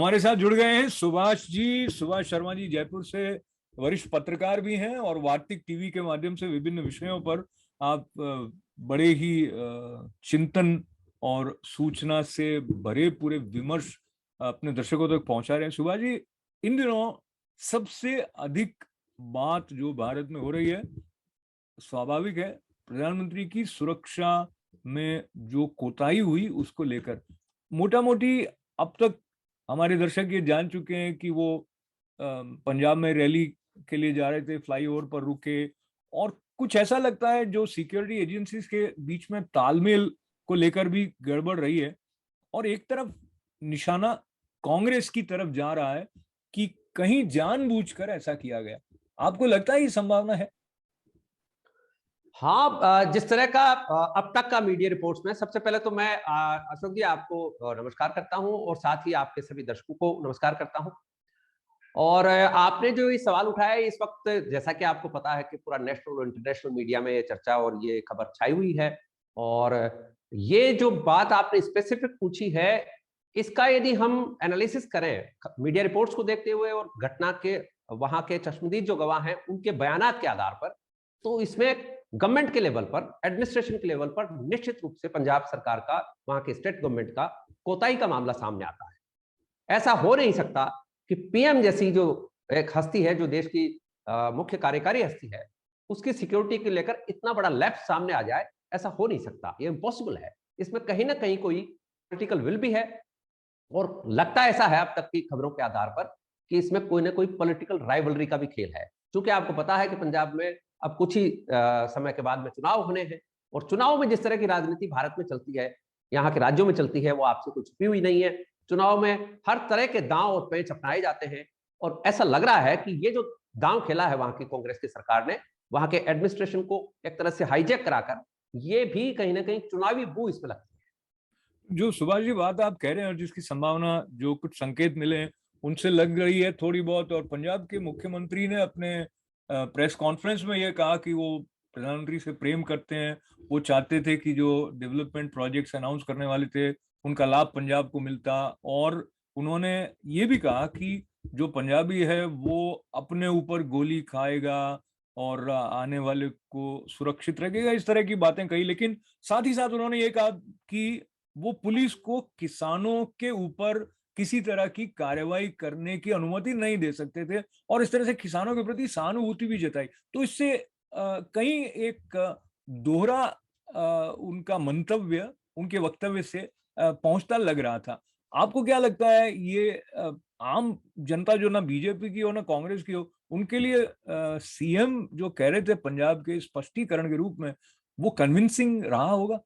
हमारे साथ जुड़ गए हैं सुभाष जी, सुभाष शर्मा जी, जयपुर से वरिष्ठ पत्रकार भी हैं और वार्तिक टीवी के माध्यम से विभिन्न विषयों पर आप बड़े ही चिंतन और सूचना से भरे पूरे विमर्श अपने दर्शकों तक पहुंचा रहे हैं। सुभाष जी, इन दिनों सबसे अधिक बात जो भारत में हो रही है, स्वाभाविक है, प्रधानमंत्री की सुरक्षा में जो कोताही हुई उसको लेकर। मोटा मोटी अब तक हमारे दर्शक ये जान चुके हैं कि वो पंजाब में रैली के लिए जा रहे थे, फ्लाईओवर पर रुके, और कुछ ऐसा लगता है जो सिक्योरिटी एजेंसीज के बीच में तालमेल को लेकर भी गड़बड़ रही है, और एक तरफ निशाना कांग्रेस की तरफ जा रहा है कि कहीं जानबूझकर ऐसा किया गया। आपको लगता है ये संभावना है? हाँ, जिस तरह का अब तक का मीडिया रिपोर्ट्स में, सबसे पहले तो मैं अशोक जी आपको नमस्कार करता हूं और साथ ही आपके सभी दर्शकों को नमस्कार करता हूं। और आपने जो ये सवाल उठाया है, इस वक्त जैसा कि आपको पता है कि पूरा नेशनल और इंटरनेशनल मीडिया में ये चर्चा और ये खबर छाई हुई है। और ये जो बात आपने स्पेसिफिक पूछी है, इसका यदि हम एनालिसिस करें मीडिया रिपोर्ट्स को देखते हुए और घटना के वहां के चश्मदीद जो गवाह हैं उनके बयानात के आधार पर, तो इसमें गवर्नमेंट के लेवल पर, एडमिनिस्ट्रेशन के लेवल पर निश्चित रूप से पंजाब सरकार का, वहां के स्टेट गवर्नमेंट का कोताही का मामला सामने आता है। ऐसा हो नहीं सकता कि पीएम जैसी जो एक हस्ती है, जो देश की मुख्य कार्यकारी हस्ती है, उसकी सिक्योरिटी को लेकर इतना बड़ा लैप्स सामने आ जाए। ऐसा हो नहीं सकता, ये इम्पॉसिबल है। इसमें कहीं ना कहीं कोई पॉलिटिकल विल भी है, और लगता ऐसा है अब तक की खबरों के आधार पर कि इसमें कोई ना कोई पॉलिटिकल राइवलरी का भी खेल है। क्योंकि आपको पता है कि पंजाब में अब कुछ ही समय के बाद में चुनाव होने हैं, और चुनाव में जिस तरह की राजनीति भारत में चलती है, यहाँ के राज्यों में चलती है, वो आपसे कुछ छुपी हुई नहीं है। चुनाव में हर तरह के दांव और पेच अपनाए जाते हैं, और ऐसा लग रहा है कि ये जो दांव खेला है वहां की कांग्रेस की सरकार ने, वहां के एडमिनिस्ट्रेशन को एक तरह से हाईजैक कराकर, ये भी कहीं ना कहीं चुनावी बू इसमें लगती है। जो सुभाष जी बात आप कह रहे हैं और जिसकी संभावना, जो कुछ संकेत मिले हैं उनसे लग रही है थोड़ी बहुत, और पंजाब के मुख्यमंत्री ने अपने प्रेस कॉन्फ्रेंस में यह कहा कि वो प्रधानमंत्री से प्रेम करते हैं, वो चाहते थे कि जो डेवलपमेंट प्रोजेक्ट्स अनाउंस करने वाले थे उनका लाभ पंजाब को मिलता, और उन्होंने ये भी कहा कि जो पंजाबी है वो अपने ऊपर गोली खाएगा और आने वाले को सुरक्षित रखेगा, इस तरह की बातें कही। लेकिन साथ ही साथ उन्होंने ये कहा कि वो पुलिस को किसानों के ऊपर किसी तरह की कार्रवाई करने की अनुमति नहीं दे सकते थे, और इस तरह से किसानों के प्रति सहानुभूति भी जताई। तो इससे कहीं एक दोहरा उनका मंतव्य उनके वक्तव्य से पहुंचता लग रहा था। आपको क्या लगता है, ये आम जनता जो ना बीजेपी की हो ना कांग्रेस की हो, उनके लिए सीएम जो कह रहे थे पंजाब के स्पष्टीकरण के रूप में, वो कन्विंसिंग रहा होगा?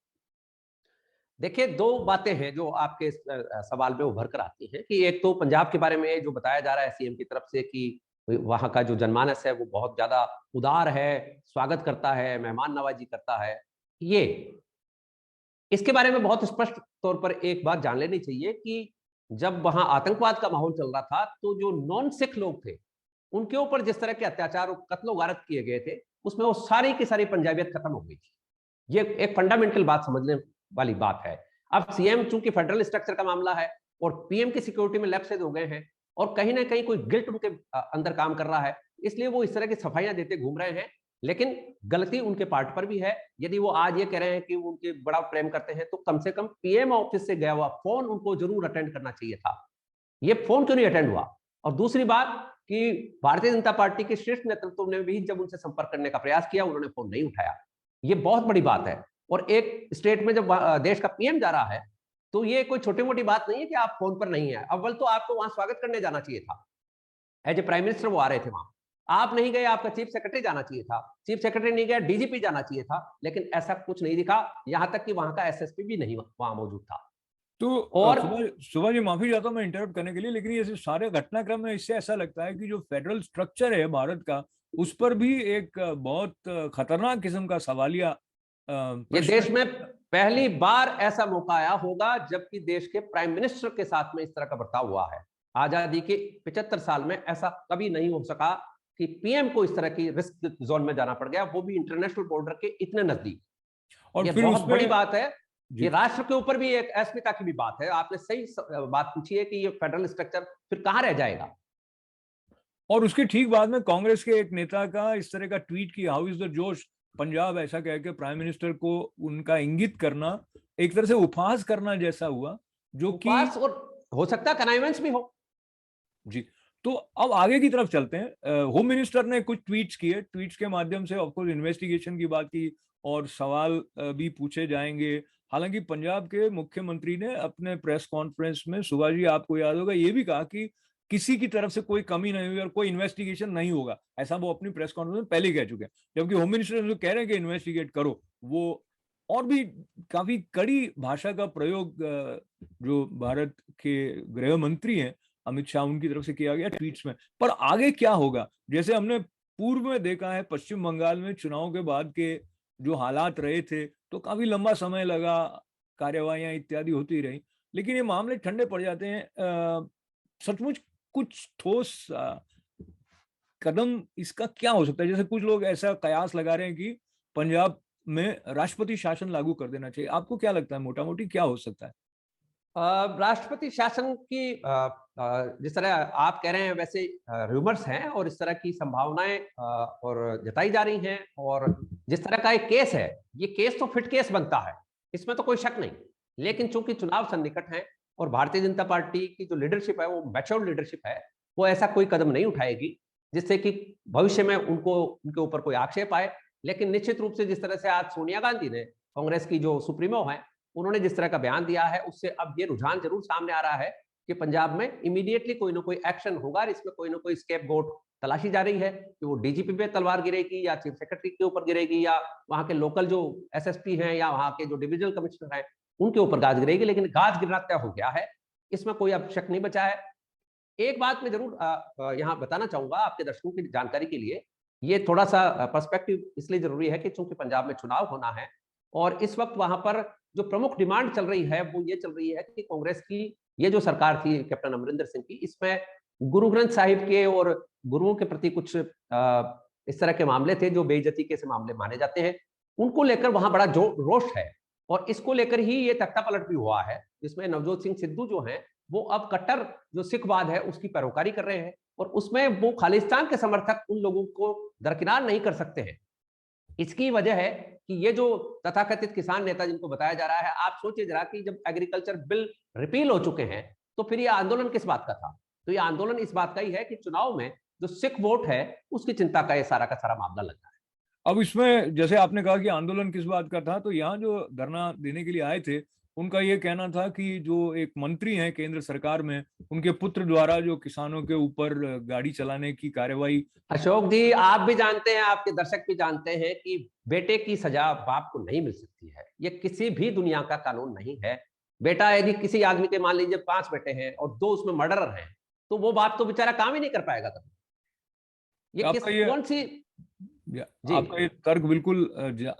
देखिए, दो बातें हैं जो आपके सवाल में उभर कर आती हैं कि एक तो पंजाब के बारे में जो बताया जा रहा है सीएम की तरफ से कि वहां का जो जनमानस है वो बहुत ज्यादा उदार है, स्वागत करता है, मेहमान नवाजी करता है। ये इसके बारे में बहुत स्पष्ट तौर पर एक बात जान लेनी चाहिए कि जब वहां आतंकवाद का माहौल चल रहा था, तो जो नॉन सिख लोग थे उनके ऊपर जिस तरह के अत्याचार और कत्लो गारत किए गए थे, उसमें वो सारी की सारी पंजाबियत खत्म हो गई थी। ये एक फंडामेंटल बात समझने वाली बात है। अब सीएम चूंकि फेडरल स्ट्रक्चर का मामला है और पीएम की सिक्योरिटी में लैप्सेज हो गए हैं, और कहीं ना कहीं कोई गिल्ट उनके अंदर काम कर रहा है, इसलिए वो इस तरह की सफाइयां देते घूम रहे हैं। लेकिन गलती उनके पार्ट पर भी है। यदि वो आज ये कह रहे हैं कि वो उनके बड़ा प्रेम करते हैं, तो कम से कम पीएम ऑफिस से गया हुआ फोन उनको जरूर अटेंड करना चाहिए था। ये फोन क्यों नहीं अटेंड हुआ? और दूसरी बात कि भारतीय जनता पार्टी के शीर्ष नेतृत्व ने भी जब उनसे संपर्क करने का प्रयास किया, उन्होंने फोन नहीं उठाया। ये बहुत बड़ी बात है। और एक स्टेट में जब देश का पीएम जा रहा है, तो ये कोई छोटी मोटी बात नहीं है कि आप फोन पर नहीं है। अव्वल तो आपको वहां स्वागत करने जाना चाहिए था। एज ए प्राइम मिनिस्टर वो आ रहे थे वहां, आप नहीं गए, आपका चीफ सेक्रेटरी जाना चाहिए था। चीफ सेक्रेटरी नहीं गया, डीजीपी जाना चाहिए था, लेकिन ऐसा कुछ नहीं दिखा। यहां तक कि वहां का एसएसपी भी नहीं वहां मौजूद था। तो और सुबह जी, माफी चाहता हूं मैं इंटरप्ट करने के लिए, लेकिन ये सारे घटनाक्रम में इससे ऐसा लगता है कि जो फेडरल स्ट्रक्चर है भारत का, उस पर भी एक बहुत खतरनाक किस्म का सवालिया ये प्रश्न। देश में पहली बार ऐसा मौका आया होगा जबकि देश के प्राइम मिनिस्टर के साथ में इस तरह का बर्ताव हुआ है। आजादी के 75 साल में ऐसा कभी नहीं हो सका कि पीएम को इस तरह की रिस्क जोन में जाना पड़ गया, वो भी इंटरनेशनल बॉर्डर के इतने नजदीक। और ये फिर बहुत बड़ी उसमें बात है। ये राष्ट्र के ऊपर भी एक अस्मिता की भी बात है। आपने सही बात पूछी है कि ये फेडरल स्ट्रक्चर फिर कहाँ रह जाएगा। और उसके ठीक बाद में कांग्रेस के एक नेता का इस तरह का ट्वीट की, हाउ इज द जोश पंजाब, ऐसा कह के प्राइम मिनिस्टर को उनका इंगित करना, एक तरह से उपहास करना जैसा हुआ, जो कि उपहास और हो सकता है कनाइवेंस भी हो। जी। तो अब आगे की तरफ चलते हैं। होम मिनिस्टर ने कुछ ट्वीट्स किए, ट्वीट्स के माध्यम से ऑफकोर्स इन्वेस्टिगेशन की बात की और सवाल भी पूछे जाएंगे। हालांकि पंजाब के मुख्यमंत्री ने अपने प्रेस कॉन्फ्रेंस में, सुभाष जी आपको याद होगा, ये भी कहा कि किसी की तरफ से कोई कमी नहीं हुई और कोई इन्वेस्टिगेशन नहीं होगा, ऐसा वो अपनी प्रेस कॉन्फ्रेंस में पहले ही कह चुके हैं। जबकि होम मिनिस्टर जो कह रहे हैं कि इन्वेस्टिगेट करो, वो और भी काफी कड़ी भाषा का प्रयोग जो भारत के गृह मंत्री हैं अमित शाह, उनकी तरफ से किया गया ट्वीट्स में। पर आगे क्या होगा, जैसे हमने पूर्व में देखा है पश्चिम बंगाल में चुनाव के बाद के जो हालात रहे थे, तो काफी लंबा समय लगा, कार्यवाहियां इत्यादि होती रही, लेकिन ये मामले ठंडे पड़ जाते हैं। सचमुच कुछ ठोस कदम इसका क्या हो सकता है? जैसे कुछ लोग ऐसा कयास लगा रहे हैं कि पंजाब में राष्ट्रपति शासन लागू कर देना चाहिए। आपको क्या लगता है मोटा मोटी क्या हो सकता है? राष्ट्रपति शासन की जिस तरह आप कह रहे हैं वैसे रूमर्स हैं और इस तरह की संभावनाएं और जताई जा रही हैं। और जिस तरह का एक केस है, ये केस तो फिट केस बनता है, इसमें तो कोई शक नहीं। लेकिन चूंकि चुनाव सन्निकट है और भारतीय जनता पार्टी की जो लीडरशिप है वो मैच्योर्ड लीडरशिप है, वो ऐसा कोई कदम नहीं उठाएगी जिससे कि भविष्य में उनके ऊपर कोई आक्षेप आए। लेकिन निश्चित रूप से जिस तरह से आज सोनिया गांधी ने, कांग्रेस की जो सुप्रीमो है, उन्होंने जिस तरह का बयान दिया है, उससे अब ये रुझान जरूर सामने आ रहा है कि पंजाब में इमीडिएटली कोई ना कोई एक्शन होगा और इसमें कोई ना कोई स्केप गोट तलाशी जा रही है कि वो डीजीपी पे तलवार गिरेगी या चीफ सेक्रेटरी के ऊपर गिरेगी या वहां के लोकल जो एसएसपी हैं या वहां के जो डिविजनल कमिश्नर हैं उनके ऊपर गाज गिरेगी। लेकिन गाज गिरना तय हो गया है, इसमें कोई अब शक नहीं बचा है। एक बात मैं जरूर यहाँ बताना चाहूंगा आपके दर्शकों की जानकारी के लिए, ये थोड़ा सा पर्सपेक्टिव इसलिए जरूरी है कि चूंकि पंजाब में चुनाव होना है और इस वक्त वहां पर जो प्रमुख डिमांड चल रही है वो ये चल रही है कि कांग्रेस की ये जो सरकार थी कैप्टन अमरिंदर सिंह की, इसमें गुरु ग्रंथ साहिब के और गुरुओं के प्रति कुछ इस तरह के मामले थे जो बेइज्जती के से मामले माने जाते हैं, उनको लेकर वहां बड़ा जो रोष है। और इसको लेकर ही ये तख्ता पलट भी हुआ है, जिसमें नवजोत सिंह सिद्धू जो हैं वो अब कट्टर जो सिखवाद है उसकी पैरोकारी कर रहे हैं और उसमें वो खालिस्तान के समर्थक उन लोगों को दरकिनार नहीं कर सकते हैं। इसकी वजह है कि ये जो तथाकथित किसान नेता जिनको बताया जा रहा है, आप सोचिए जरा कि जब एग्रीकल्चर बिल रिपील हो चुके हैं तो फिर ये आंदोलन किस बात का था? तो ये आंदोलन इस बात का ही है कि चुनाव में जो सिख वोट है उसकी चिंता का ये सारा का सारा मामला लग रहा है। अब इसमें जैसे आपने कहा कि आंदोलन किस बात का था, तो यहाँ जो धरना देने के लिए आए थे उनका ये कहना था कि जो एक मंत्री हैं केंद्र सरकार में, उनके पुत्र द्वारा जो किसानों के ऊपर गाड़ी चलाने की कार्यवाही। अशोक जी, आप भी जानते हैं, आपके दर्शक भी जानते हैं कि बेटे की सजा बाप को नहीं मिल सकती है। ये किसी भी दुनिया का कानून नहीं है। बेटा यदि किसी आदमी के मान लीजिए 5 बेटे हैं और 2 उसमें मर्डरर हैं, तो वो बाप तो बेचारा काम ही नहीं कर पाएगा कभी। ये किस कौन सी आपका ये तर्क बिल्कुल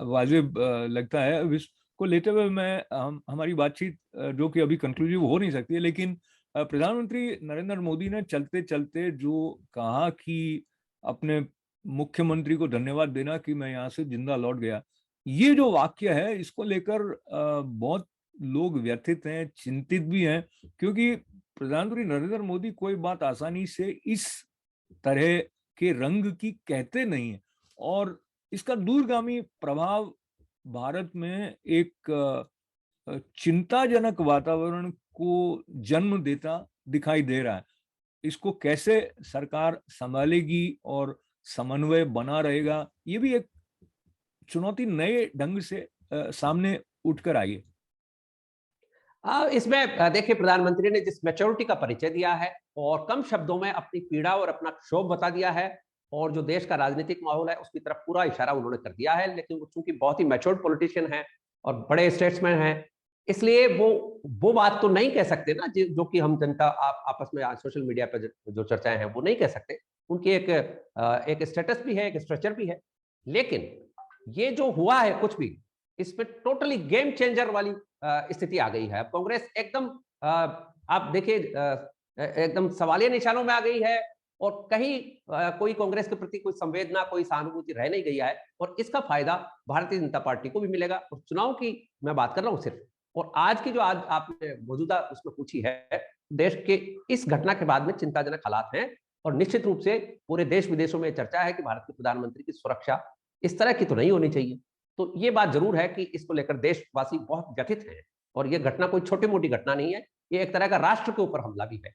वाजिब लगता है। अब इसको लेते हुए मैं हमारी बातचीत जो कि अभी कंक्लूसिव हो नहीं सकती है, लेकिन प्रधानमंत्री नरेंद्र मोदी ने चलते चलते जो कहा कि अपने मुख्यमंत्री को धन्यवाद देना कि मैं यहाँ से जिंदा लौट गया, ये जो वाक्य है इसको लेकर बहुत लोग व्यथित हैं, चिंतित भी हैं, क्योंकि प्रधानमंत्री नरेंद्र मोदी कोई बात आसानी से इस तरह के रंग की कहते नहीं है और इसका दूरगामी प्रभाव भारत में एक चिंताजनक वातावरण को जन्म देता दिखाई दे रहा है। इसको कैसे सरकार संभालेगी और समन्वय बना रहेगा, ये भी एक चुनौती नए ढंग से सामने उठकर आई है। इसमें देखिए, प्रधानमंत्री ने जिस मैच्योरिटी का परिचय दिया है और कम शब्दों में अपनी पीड़ा और अपना क्षोभ बता दिया है और जो देश का राजनीतिक माहौल है उसकी तरफ पूरा इशारा उन्होंने कर दिया है, लेकिन वो चूंकि बहुत ही मैच्योर्ड पॉलिटिशियन है और बड़े स्टेट्समैन हैं, इसलिए वो बात तो नहीं कह सकते ना जो कि हम जनता आपस में सोशल मीडिया पर जो चर्चाएं हैं वो नहीं कह सकते। उनकी एक स्टेटस भी है, एक स्ट्रक्चर भी है। लेकिन ये जो हुआ है कुछ भी, इसमें टोटली गेम चेंजर वाली स्थिति आ गई है। अब कांग्रेस एकदम आप देखिए एकदम सवालिया निशानों में आ गई है और कहीं कोई कांग्रेस के प्रति कोई संवेदना, कोई सहानुभूति रह नहीं गई है और इसका फायदा भारतीय जनता पार्टी को भी मिलेगा। और चुनाव की मैं बात कर रहा हूं सिर्फ, और आज की जो आज आपने मौजूदा उसमें पूछी है, देश के इस घटना के बाद में चिंताजनक हालात हैं और निश्चित रूप से पूरे देश विदेशों में चर्चा है कि भारत के प्रधानमंत्री की सुरक्षा इस तरह की तो नहीं होनी चाहिए। तो ये बात जरूर है कि इसको लेकर देशवासी बहुत व्यथित हैं और ये घटना कोई छोटी मोटी घटना नहीं है, ये एक तरह का राष्ट्र के ऊपर हमला भी है।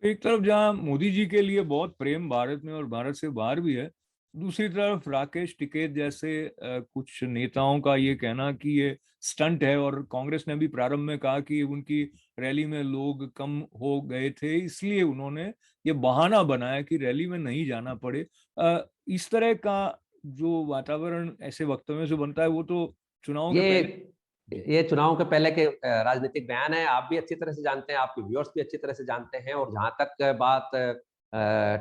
एक तरफ जहां मोदी जी के लिए बहुत प्रेम भारत में और भारत से बाहर भी है, दूसरी तरफ राकेश टिकैत जैसे कुछ नेताओं का ये कहना कि ये स्टंट है, और कांग्रेस ने भी प्रारंभ में कहा कि उनकी रैली में लोग कम हो गए थे इसलिए उन्होंने ये बहाना बनाया कि रैली में नहीं जाना पड़े। इस तरह का जो वातावरण ऐसे वक्तव्यों से बनता है वो तो चुनाव के ये पहले। ये चुनाव के पहले के राजनीतिक बयान है, आप भी अच्छी तरह से जानते हैं, आपके व्यूअर्स भी अच्छी तरह से जानते हैं। और जहां तक बात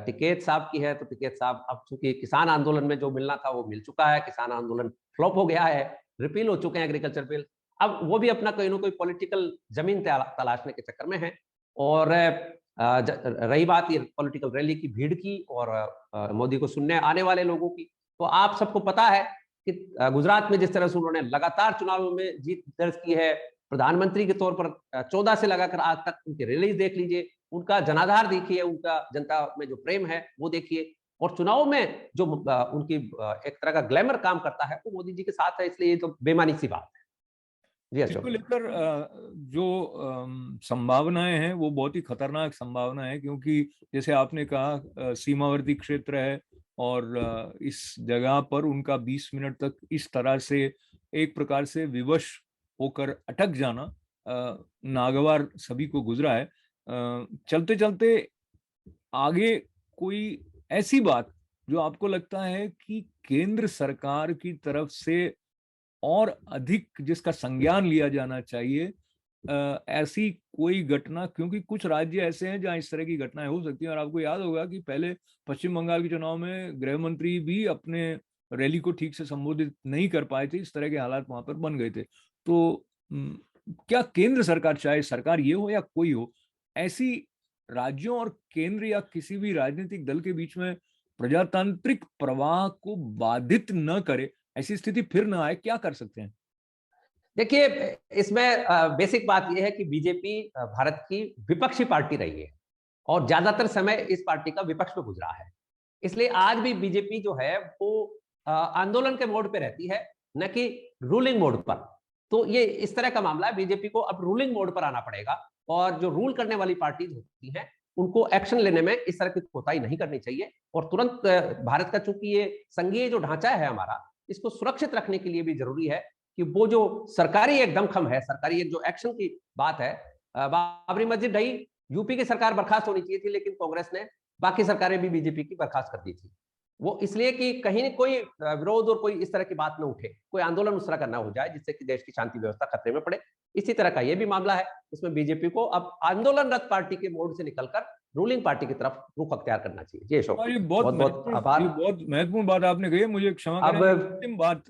टिकैत साहब की है, तो टिकैत साहब अब चूंकि किसान आंदोलन में जो मिलना था वो मिल चुका है, किसान आंदोलन फ्लॉप हो गया है, रिपील हो चुके हैं एग्रीकल्चर बिल। अब वो भी अपना कोई ना कोई पॉलिटिकल जमीन तलाशने के चक्कर में है। और रही बात ये पॉलिटिकल रैली की भीड़ की और मोदी को सुनने आने वाले लोगों की, तो आप सबको पता है कि गुजरात में जिस तरह से उन्होंने लगातार चुनावों में जीत दर्ज की है, प्रधानमंत्री के तौर पर 14 से लगाकर आज तक उनकी रिलीज देख लीजिए, उनका जनाधार देखिए, उनका जनता में जो प्रेम है वो देखिए, और चुनाव में जो उनकी एक तरह का ग्लैमर काम करता है वो मोदी जी के साथ है, इसलिए ये तो बेमानी सी बात है। जी इसको अशोक। लेकर जो संभावनाएं हैं वो बहुत ही खतरनाक संभावना है, क्योंकि जैसे आपने कहा सीमावर्ती क्षेत्र है, और इस जगह पर उनका 20 मिनट तक इस तरह से एक प्रकार से विवश होकर अटक जाना नागवार सभी को गुजरा है। चलते चलते आगे कोई ऐसी बात जो आपको लगता है कि केंद्र सरकार की तरफ से और अधिक जिसका संज्ञान लिया जाना चाहिए, ऐसी कोई घटना, क्योंकि कुछ राज्य ऐसे हैं जहां इस तरह की घटनाएं हो सकती हैं। और आपको याद होगा कि पहले पश्चिम बंगाल के चुनाव में गृह मंत्री भी अपने रैली को ठीक से संबोधित नहीं कर पाए थे, इस तरह के हालात वहां पर बन गए थे। तो क्या केंद्र सरकार, चाहे सरकार ये हो या कोई हो, ऐसी राज्यों और केंद्र या किसी भी राजनीतिक दल के बीच में प्रजातांत्रिक प्रवाह को बाधित न करे, ऐसी स्थिति फिर ना आए, क्या कर सकते हैं? देखिए, इसमें बेसिक बात यह है कि बीजेपी भारत की विपक्षी पार्टी रही है और ज्यादातर समय इस पार्टी का विपक्ष में गुजरा है। इसलिए आज भी बीजेपी जो है वो आंदोलन के मोड पे रहती है, न कि रूलिंग मोड पर। तो ये इस तरह का मामला है, बीजेपी को अब रूलिंग मोड पर आना पड़ेगा और जो रूल करने वाली पार्टीज होती हैं उनको एक्शन लेने में इस तरह की कोताही नहीं करनी चाहिए। और तुरंत भारत का चूंकि ये संघीय जो ढांचा है हमारा, इसको सुरक्षित रखने के लिए भी जरूरी है कि वो जो सरकारी एक दमखम है, सरकारी एक जो एक्शन की बात है, बाबरी मस्जिद ढही, यूपी की सरकार बर्खास्त होनी चाहिए थी, लेकिन कांग्रेस ने बाकी सरकारें भी बीजेपी की बर्खास्त कर दी थी। वो इसलिए कि कहीं कोई विरोध और कोई इस तरह की बात न उठे, कोई आंदोलन उस तरह का ना हो जाए जिससे कि देश की शांति व्यवस्था खतरे में पड़े। इसी तरह का ये भी मामला है, इसमें बीजेपी को अब आंदोलनरत पार्टी के मोड से निकलकर रूलिंग पार्टी की तरफ रुख अख्तियार करना चाहिए। जी अशोक, और बहुत बहुत आभार। ये बहुत महत्वपूर्ण बात आपने कही है। मुझे क्षमा करें, अब अंतिम बात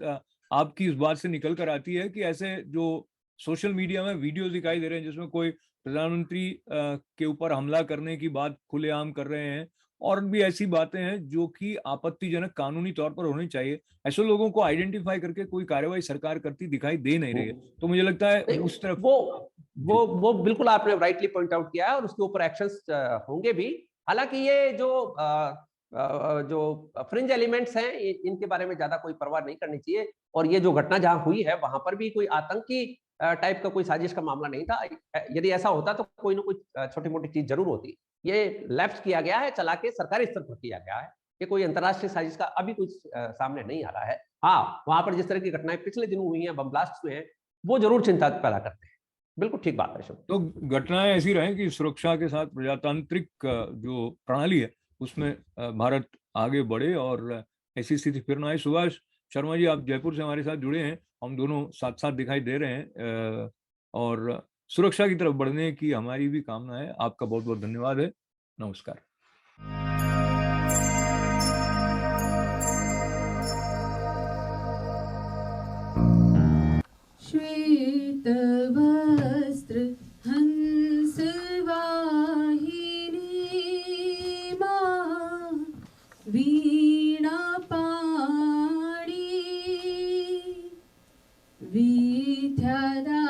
आपकी इस बात से निकल कर आती है कि ऐसे जो सोशल मीडिया में वीडियोस दिखाई दे रहे हैं जिसमें कोई प्रधानमंत्री के ऊपर हमला करने की बात खुलेआम कर रहे हैं, और भी ऐसी बातें हैं जो कि आपत्तिजनक कानूनी तौर पर होनी चाहिए, ऐसे लोगों को आइडेंटिफाई करके कोई कार्रवाई सरकार करती दिखाई दे नहीं रही है। तो मुझे लगता है उस तरफ वो जी। वो बिल्कुल आपने राइटली पॉइंट आउट किया है और उसके ऊपर एक्शंस होंगे भी। हालांकि ये जो फ्रिंज एलिमेंट्स हैं इनके बारे में ज्यादा कोई परवाह नहीं करनी चाहिए। और ये जो घटना जहां हुई है वहां पर भी कोई आतंकी टाइप का कोई साजिश का मामला नहीं था। यदि ऐसा होता तो कोई ना कोई छोटी मोटी चीज जरूर होती। ये लेफ्ट किया गया है, चला के सरकारी स्तर पर किया गया है। ये कोई अंतर्राष्ट्रीय साजिश का अभी कुछ सामने नहीं आ रहा है। हाँ, वहां पर जिस तरह की घटनाएं पिछले दिनों हुई हैं, बम ब्लास्ट हुए हैं, वो जरूर चिंता पैदा करते हैं। बिल्कुल ठीक बात है शुभ। तो घटनाएं ऐसी रहें कि सुरक्षा के साथ प्रजातांत्रिक जो प्रणाली है उसमें भारत आगे बढ़े और ऐसी स्थिति फिर ना आए। सुभाष शर्मा जी, आप जयपुर से हमारे साथ जुड़े हैं, हम दोनों साथ साथ दिखाई दे रहे हैं, और सुरक्षा की तरफ बढ़ने की हमारी भी कामना है। आपका बहुत बहुत धन्यवाद है। नमस्कार। श्वेत वस्त्र हंस वाहिनी मां वीणा पाणी विद्यादा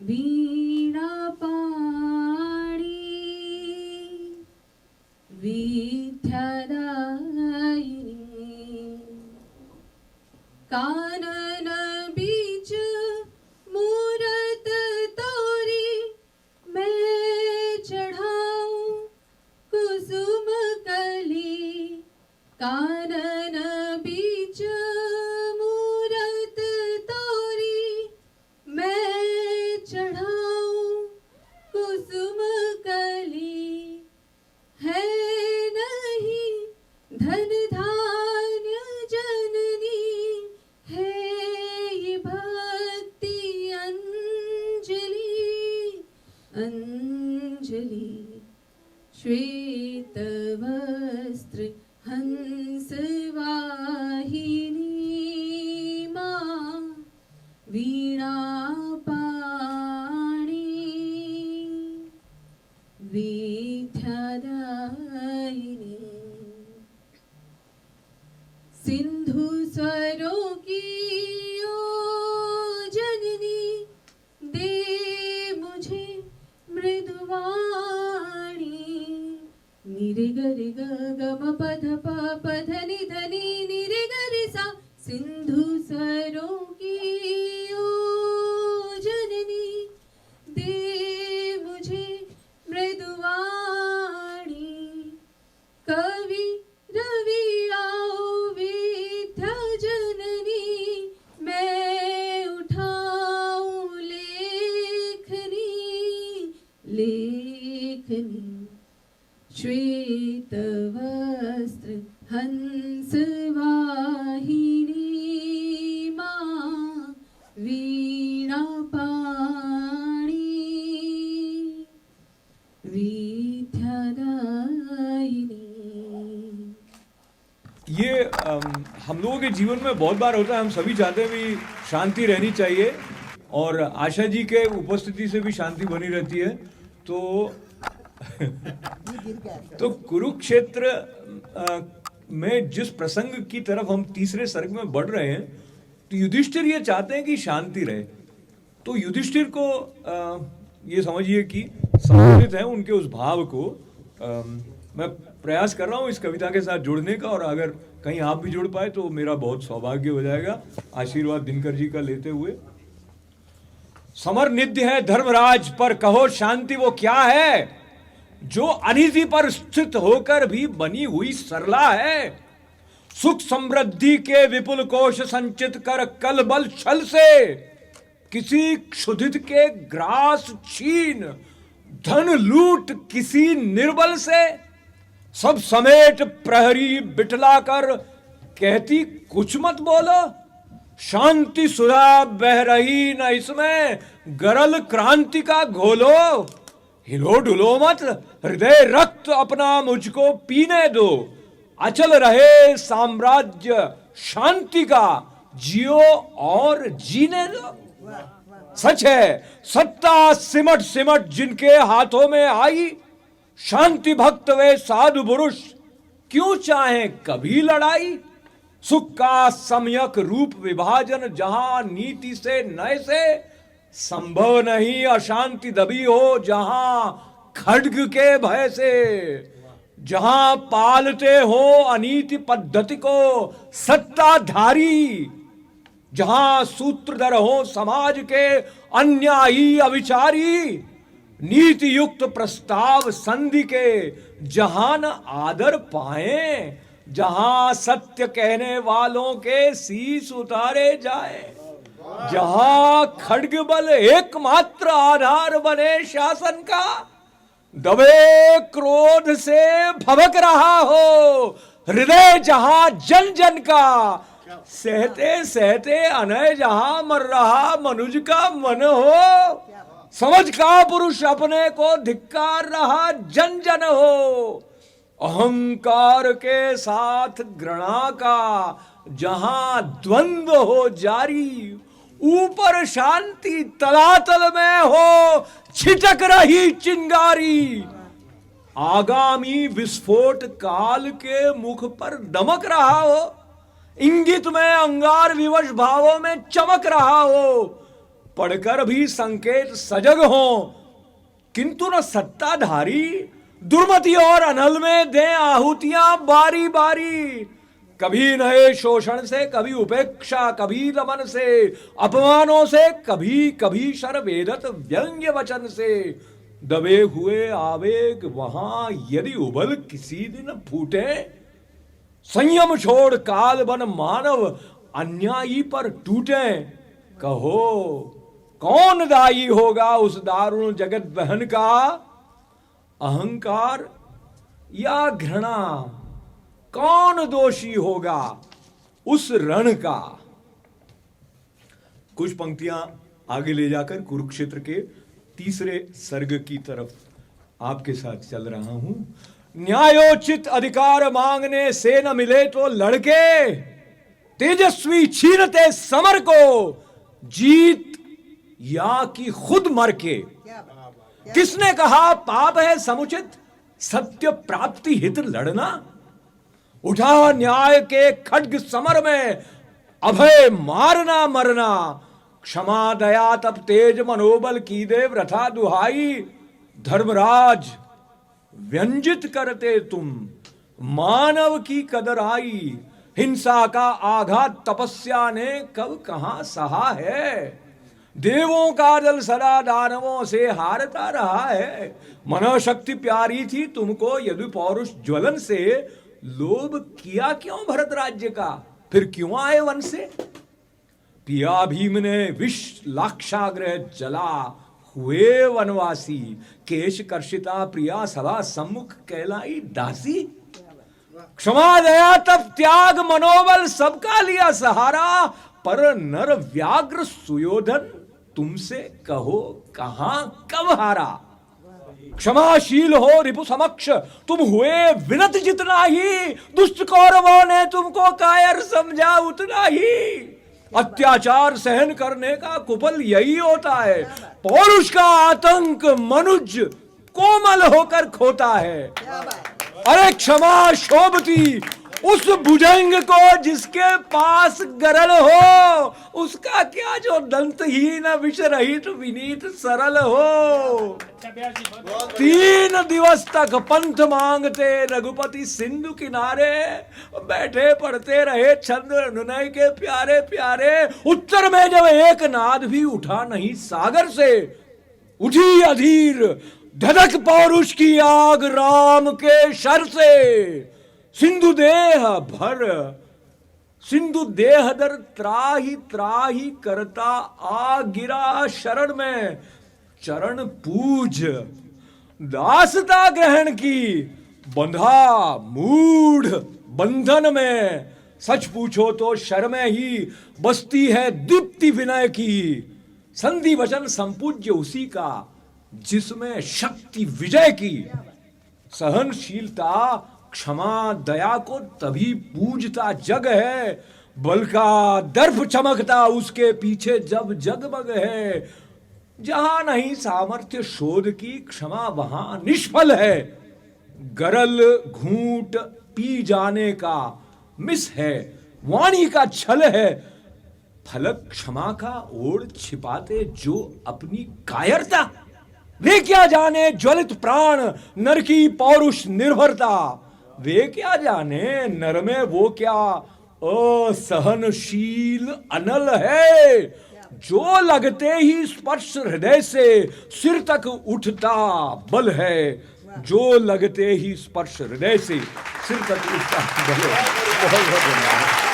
वीणापाणी विद्यादायिनी कानन बीच मूरत तोरी मैं चढ़ाऊं कुसुम कली कानन बीच मूरत तोरी मैं चढ़ाऊं कुसुम कली है नहीं धन धान्य जननी है ये भक्ति अंजलि अंजलि श्वेत वस्त्र हंस वाहिनी मां वीणा पाणी विद्यादायिनी सिंधु स्वरों की ओ जननी दे मुझे मृदुवाणी निरे गरे ग गम पध प पध नि धनि निरे गरे सा सिंधु स्वरों की ओ जननी दे मुझे मृदुवाणी कवि रवि आओ विद्या जननी मैं उठाऊं लेखनी लेखनी श्वेत वस्त्र हंस वाहिनी मां वीणा पाणी विद्यादायिनी। ये हम लोगों के जीवन में बहुत बार होता है, हम सभी चाहते हैं भी शांति रहनी चाहिए और आशा जी के उपस्थिति से भी शांति बनी रहती है। तो कुरुक्षेत्र में जिस प्रसंग की तरफ हम तीसरे सर्ग में बढ़ रहे हैं, तो युधिष्ठिर ये चाहते हैं कि शांति रहे। तो युधिष्ठिर को ये समझिए कि संबंधित है उनके उस भाव को मैं प्रयास कर रहा हूँ इस कविता के साथ जुड़ने का, और अगर कहीं आप भी जुड़ पाए तो मेरा बहुत सौभाग्य हो जाएगा, आशीर्वाद दिनकर जी का लेते हुए। समर निध्य है धर्मराज पर कहो शांति वो क्या है, जो अनिधि पर स्थित होकर भी बनी हुई सरला है। सुख समृद्धि के विपुल कोश संचित कर कल बल छल से, किसी क्षुधित के ग्रास छीन धन लूट किसी निर्बल से। सब समेट प्रहरी बिटला कर कहती कुछ मत बोलो, शांति सुधा बह रही न इसमें गरल क्रांति का घोलो। हिलो डुलो मत हृदय रक्त अपना मुझको पीने दो, अचल रहे साम्राज्य शांति का जियो और जीने दो। सच है सत्ता सिमट सिमट जिनके हाथों में आई, शांति भक्त वे साधु पुरुष क्यों चाहे कभी लड़ाई। सुख का सम्यक रूप विभाजन जहां नीति से नय से, संभव नहीं अशांति दबी हो जहां खड्ग के भय से। जहां पालते हो अनीति पद्धति को सत्ताधारी, जहां सूत्रधर हो समाज के अन्यायी अविचारी। नीति युक्त प्रस्ताव संधि के जहां न आदर पाए, जहां सत्य कहने वालों के शीश उतारे जाए। जहां खड्ग बल एकमात्र आधार बने शासन का, दबे क्रोध से भभक रहा हो हृदय जहां जन जन का। सहते सहते अनय जहां मर रहा मनुज का मन हो, समझ का पुरुष अपने को धिक्कार रहा जन जन हो। अहंकार के साथ घृणा का जहां द्वंद्व हो जारी, ऊपर शांति तलातल में हो छिटक रही चिंगारी। आगामी विस्फोट काल के मुख पर दमक रहा हो, इंगित में अंगार विवश भावों में चमक रहा हो। पढ़कर भी संकेत सजग हों, किंतु न सत्ताधारी दुर्मति और अनल में दें आहुतियां बारी बारी। कभी नए शोषण से, कभी उपेक्षा, कभी दमन से, अपमानों से, कभी कभी शरवेदत व्यंग्य वचन से। दबे हुए आवेग वहां यदि उबल किसी दिन फूटे, संयम छोड़ काल बन मानव अन्यायी पर टूटे। कहो कौन दायी होगा उस दारुण जगत दहन का, अहंकार या घृणा, कौन दोषी होगा उस रण का। कुछ पंक्तियां आगे ले जाकर कुरुक्षेत्र के तीसरे सर्ग की तरफ आपके साथ चल रहा हूं। न्यायोचित अधिकार मांगने से न मिले तो लड़के, तेजस्वी छीनते समर को, जीत या कि खुद मर के। किसने कहा पाप है समुचित सत्य प्राप्ति हित लड़ना, उठा न्याय के खड्ग समर में अभय मारना मरना। क्षमा दया तब तेज मनोबल की दे व्रथा दुहाई, धर्मराज व्यंजित करते तुम मानव की कदर आई। हिंसा का आघात तपस्या ने कब कहां सहा है, देवों का दल सदा दानवों से हारता रहा है। मनोशक्ति प्यारी थी तुमको यदि पौरुष ज्वलन से, लोभ किया क्यों भरत राज्य का, फिर क्यों आए वन से। पिया भीम ने विष लाक्षाग्रह जला, हुए वनवासी। केश कर्षिता प्रिया सभा सम्मुख कहलाई दासी। क्षमा दया तब त्याग मनोबल सबका लिया सहारा, पर नर व्याग्र सुयोधन तुमसे कहो कहां कब हारा। क्षमाशील हो रिपु समक्ष तुम हुए विनत जितना ही, दुष्ट कौरवों ने तुमको कायर समझा उतना ही। अत्याचार सहन करने का कुफल यही होता है, पौरुष का आतंक मनुज कोमल होकर खोता है। अरे क्षमा शोभती उस भुजंग को जिसके पास गरल हो, उसका क्या जो दंतहीन विष रहित विनीत सरल हो। 3 दिवस तक पंथ मांगते रघुपति सिंधु किनारे, बैठे पढ़ते रहे छंद अनुनय के प्यारे प्यारे। उत्तर में जब एक नाद भी उठा नहीं सागर से, उठी अधीर धधक पौरुष की आग राम के शर से। सिंधु देह दर त्राही त्राही करता आ गिरा शरण में। चरण पूज दासता ग्रहण की, बंधा मूढ़ बंधन में। सच पूछो तो शर्म ही बसती है दीप्ति विनय की। संधि वचन संपूज्य उसी का जिसमें शक्ति विजय की। सहनशीलता क्षमा दया को तभी पूजता जग है, बल का दर्प चमकता उसके पीछे जब जगमग है। जहां नहीं सामर्थ्य शोध की क्षमा वहां निष्फल है। गरल घूंट पी जाने का मिस है, वाणी का छल है। फलक क्षमा का ओढ़ छिपाते जो अपनी कायरता। वे क्या जाने ज्वलित प्राण नर की पौरुष निर्भरता। वे क्या जाने नर में वो क्या असहनशील अनल है। जो लगते ही स्पर्श हृदय से सिर तक उठता बल है। जो लगते ही स्पर्श हृदय से सिर तक उठता बल है। बहुत बहुत धन्यवाद।